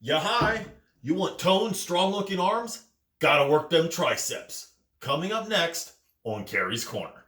Yeah, hi. You want toned, strong-looking arms? Gotta work them triceps. Coming up next on Kerry's Corner.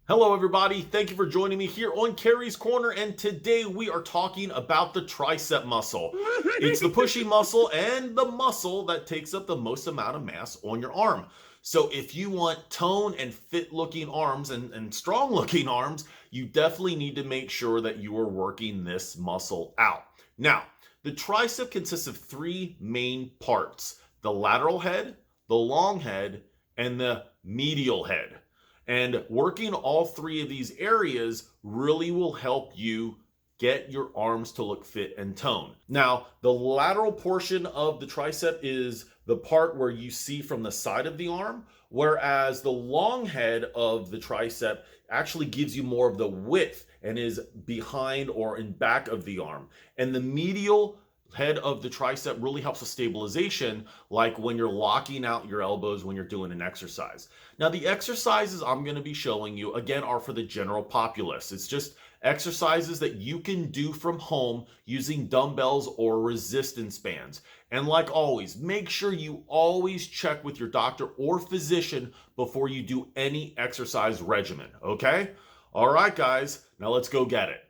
Hello, everybody. Thank you for joining me here on Kerry's Corner, and today we are talking about the tricep muscle. It's the pushing muscle and the muscle that takes up the most amount of mass on your arm. So if you want tone and fit-looking arms and strong-looking arms, you definitely need to make sure that you are working this muscle out. Now, the tricep consists of three main parts: the lateral head, the long head, and the medial head. And working all three of these areas really will help you get your arms to look fit and toned. Now, the lateral portion of the tricep is the part where you see from the side of the arm, whereas the long head of the tricep actually gives you more of the width and is behind or in back of the arm. And the medial head of the tricep really helps with stabilization, like when you're locking out your elbows when you're doing an exercise. Now, the exercises I'm going to be showing you, again, are for the general populace. It's just exercises that you can do from home using dumbbells or resistance bands. And like always, make sure you always check with your doctor or physician before you do any exercise regimen, okay? All right, guys, now let's go get it.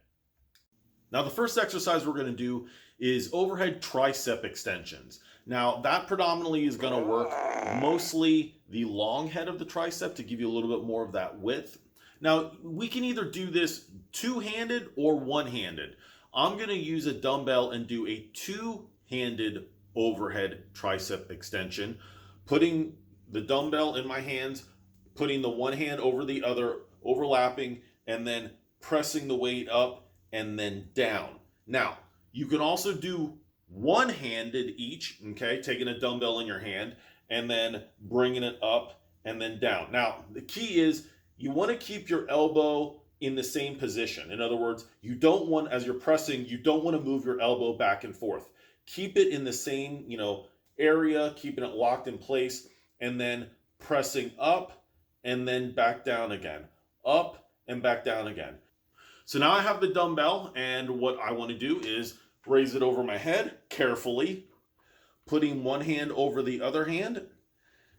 Now, the first exercise we're going to do is overhead tricep extensions. Now, that predominantly is going to work mostly the long head of the tricep to give you a little bit more of that width. Now, we can either do this two-handed or one-handed. I'm going to use a dumbbell and do a two-handed overhead tricep extension, putting the dumbbell in my hands, putting the one hand over the other, overlapping, and then pressing the weight up and then down. Now, you can also do one-handed each, okay, taking a dumbbell in your hand and then bringing it up and then down. Now, the key is you want to keep your elbow in the same position. In other words, you don't want, as you're pressing, you don't want to move your elbow back and forth. Keep it in the same, area, keeping it locked in place, and then pressing up and then back down again. Up and back down again. So now I have the dumbbell, and what I want to do is raise it over my head carefully, putting one hand over the other hand,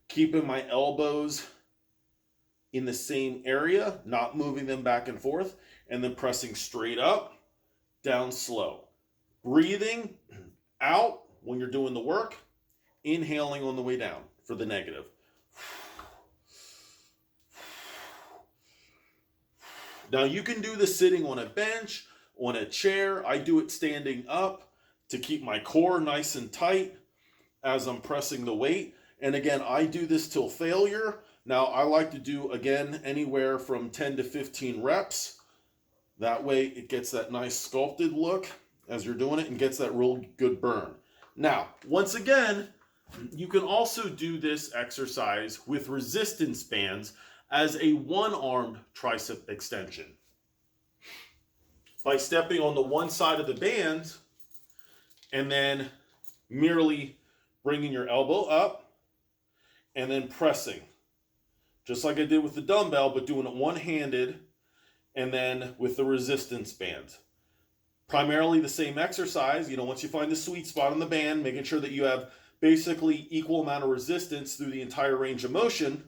keeping my elbows in the same area, not moving them back and forth, and then pressing straight up, down slow. Breathing out when you're doing the work, inhaling on the way down for the negative. Now, you can do this sitting on a bench, on a chair. I do it standing up to keep my core nice and tight as I'm pressing the weight. And again, I do this till failure. Now, I like to do, again, anywhere from 10 to 15 reps. That way, it gets that nice sculpted look as you're doing it and gets that real good burn. Now, once again, you can also do this exercise with resistance bands as a one-armed tricep extension. By stepping on the one side of the band and then merely bringing your elbow up and then pressing. Just like I did with the dumbbell, but doing it one-handed and then with the resistance band. Primarily the same exercise, once you find the sweet spot on the band, making sure that you have basically equal amount of resistance through the entire range of motion,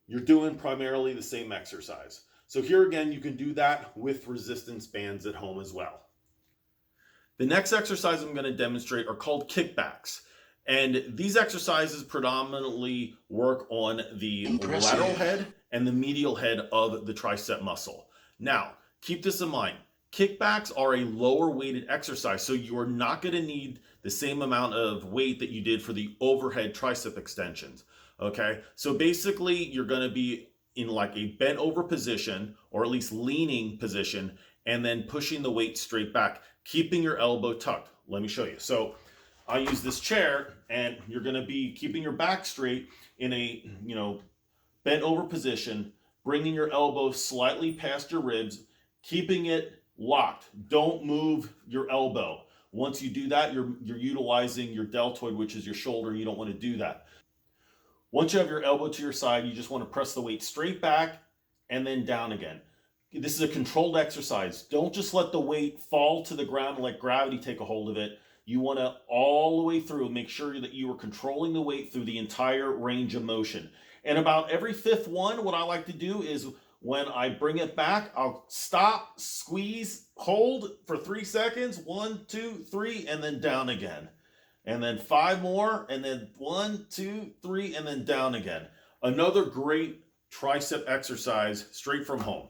you're doing primarily the same exercise. So here again, you can do that with resistance bands at home as well. The next exercise I'm going to demonstrate are called kickbacks. And these exercises predominantly work on the lateral head and the medial head of the tricep muscle. Now, keep this in mind. Kickbacks are a lower weighted exercise, so you are not going to need the same amount of weight that you did for the overhead tricep extensions. Okay, so basically you're going to be in like a bent over position, or at least leaning position, and then pushing the weight straight back, keeping your elbow tucked. Let me show you. So I use this chair, and you're going to be keeping your back straight in a, bent over position, bringing your elbow slightly past your ribs, keeping it locked. Don't move your elbow. Once you do that, you're utilizing your deltoid, which is your shoulder. You don't want to do that. Once you have your elbow to your side, you just want to press the weight straight back and then down again. This is a controlled exercise. Don't just let the weight fall to the ground and let gravity take a hold of it. You want to all the way through make sure that you are controlling the weight through the entire range of motion. And about every fifth one, what I like to do is when I bring it back, I'll stop, squeeze, hold for 3 seconds, 1, 2, 3, and then down again. And then 5 more, and then 1, 2, 3, and then down again. Another great tricep exercise straight from home.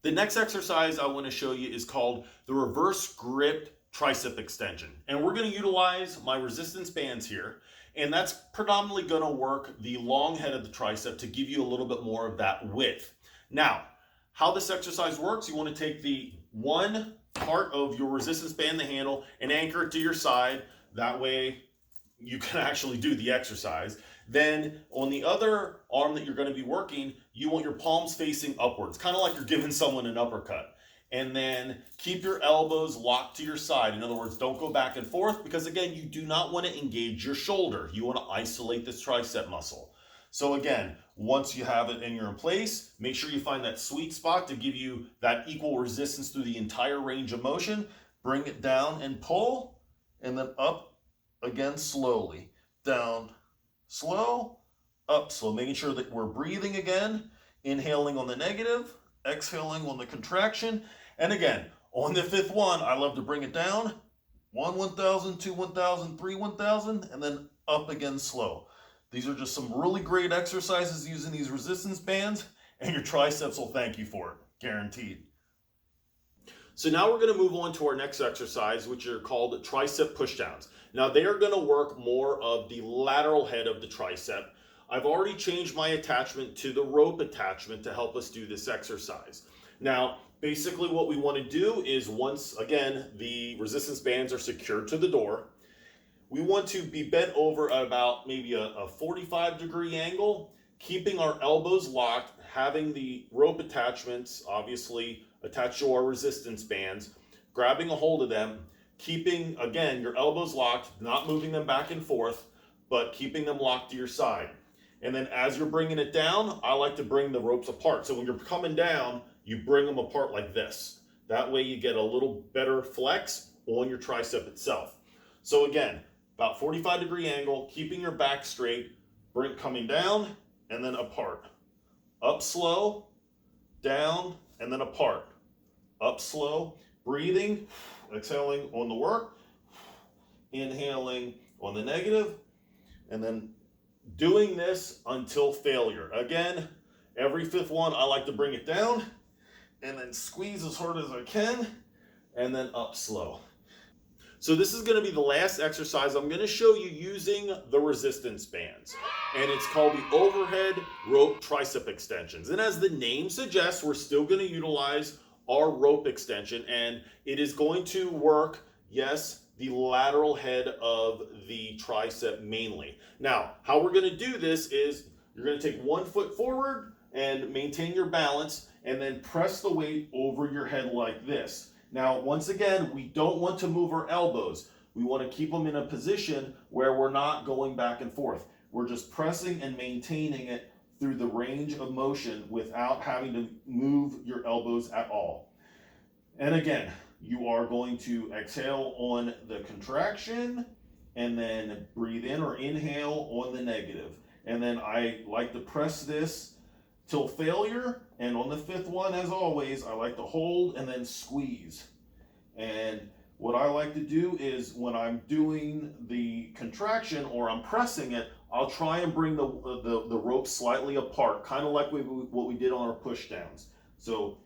The next exercise I want to show you is called the reverse gripped tricep extension. And we're going to utilize my resistance bands here. And that's predominantly going to work the long head of the tricep to give you a little bit more of that width. Now, how this exercise works, you want to take the one part of your resistance band, the handle, and anchor it to your side. That way you can actually do the exercise. Then on the other arm that you're going to be working, you want your palms facing upwards, kind of like you're giving someone an uppercut. And then keep your elbows locked to your side. In other words, don't go back and forth because, again, you do not want to engage your shoulder. You want to isolate this tricep muscle. So again, once you have it in your place, make sure you find that sweet spot to give you that equal resistance through the entire range of motion. Bring it down and pull, and then up again slowly. Down, slow, up slow. Making sure that we're breathing again, inhaling on the negative, exhaling on the contraction. And again, on the fifth one, I love to bring it down. 1, 1,000, 2, 1,000, 3, 1,000, and then up again slow. These are just some really great exercises using these resistance bands, and your triceps will thank you for it, guaranteed. So now we're going to move on to our next exercise, which are called Tricep Push-Downs. Now they are going to work more of the lateral head of the tricep. I've already changed my attachment to the rope attachment to help us do this exercise. Now, basically what we want to do is once, again, the resistance bands are secured to the door, we want to be bent over at about maybe a 45-degree angle, keeping our elbows locked, having the rope attachments obviously attached to our resistance bands, grabbing a hold of them, keeping, again, your elbows locked, not moving them back and forth, but keeping them locked to your side. And then as you're bringing it down, I like to bring the ropes apart. So when you're coming down, you bring them apart like this. That way you get a little better flex on your tricep itself. So again, about 45-degree angle, keeping your back straight, coming down and then apart. Up slow, down, and then apart. Up slow, breathing, exhaling on the work, inhaling on the negative, and then doing this until failure. Again, every fifth one, I like to bring it down and then squeeze as hard as I can and then up slow. So this is going to be the last exercise I'm going to show you using the resistance bands. And it's called the overhead rope tricep extensions. And as the name suggests, we're still going to utilize our rope extension. And it is going to work, yes, the lateral head of the tricep mainly. Now, how we're going to do this is you're going to take 1 foot forward and maintain your balance and then press the weight over your head like this. Now, once again, we don't want to move our elbows. We want to keep them in a position where we're not going back and forth. We're just pressing and maintaining it through the range of motion without having to move your elbows at all. And again, you are going to exhale on the contraction and then breathe in or inhale on the negative. And then I like to press this till failure. And on the fifth one, as always, I like to hold and then squeeze. And what I like to do is when I'm doing the contraction or I'm pressing it, I'll try and bring the rope slightly apart, kind of like what we did on our push downs. So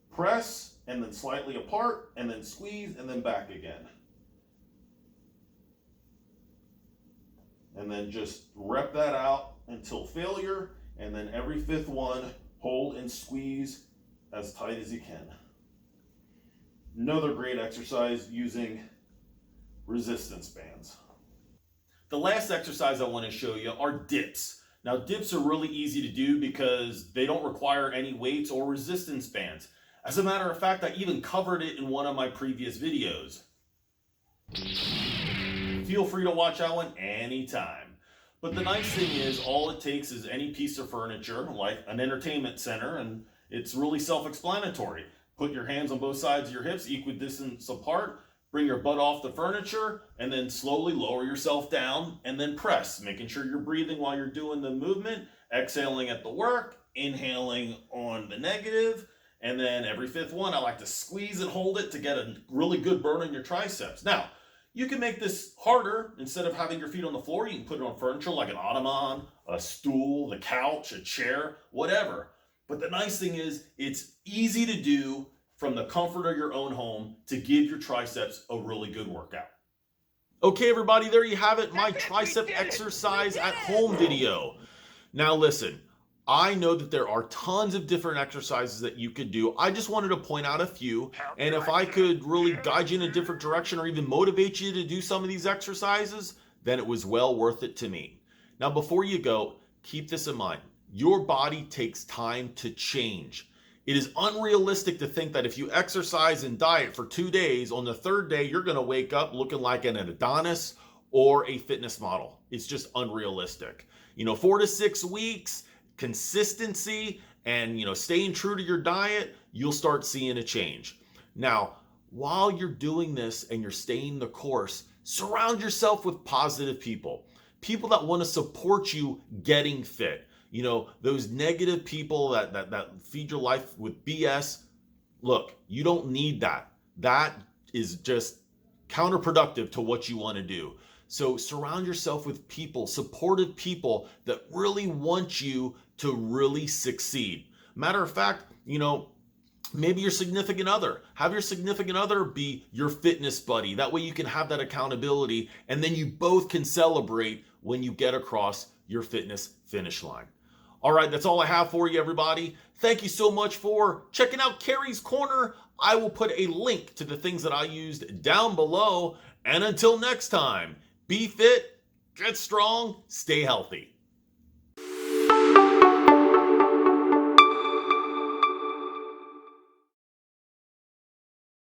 press and then slightly apart and then squeeze and then back again. And then just rep that out until failure. And then every fifth one, hold and squeeze as tight as you can. Another great exercise using resistance bands. The last exercise I want to show you are dips. Now, dips are really easy to do because they don't require any weights or resistance bands. As a matter of fact, I even covered it in one of my previous videos. Feel free to watch that one anytime. But the nice thing is, all it takes is any piece of furniture, like an entertainment center, and it's really self-explanatory. Put your hands on both sides of your hips, equidistant apart, bring your butt off the furniture, and then slowly lower yourself down, and then press, making sure you're breathing while you're doing the movement, exhaling at the work, inhaling on the negative, and then every fifth one, I like to squeeze and hold it to get a really good burn on your triceps. Now, you can make this harder. Instead of having your feet on the floor, you can put it on furniture like an ottoman, a stool, the couch, a chair, whatever. But the nice thing is, it's easy to do from the comfort of your own home to give your triceps a really good workout. Okay, everybody, there you have it, my tricep exercise at home video. Now listen, I know that there are tons of different exercises that you could do. I just wanted to point out a few, and if I could really guide you in a different direction or even motivate you to do some of these exercises, then it was well worth it to me. Now, before you go, keep this in mind. Your body takes time to change. It is unrealistic to think that if you exercise and diet for 2 days, on the third day, you're going to wake up looking like an Adonis or a fitness model. It's just unrealistic. 4 to 6 weeks, consistency, and staying true to your diet, you'll start seeing a change. Now, while you're doing this and you're staying the course, surround yourself with positive people that want to support you getting fit. Those negative people that feed your life with BS. Look, you don't need that. That is just counterproductive to what you want to do. So surround yourself with people, supportive people that really want you to really succeed. Matter of fact, maybe your significant other. Have your significant other be your fitness buddy. That way you can have that accountability, and then you both can celebrate when you get across your fitness finish line. All right, that's all I have for you, everybody. Thank you so much for checking out Kerry's Corner. I will put a link to the things that I used down below. And until next time, be fit, get strong, stay healthy.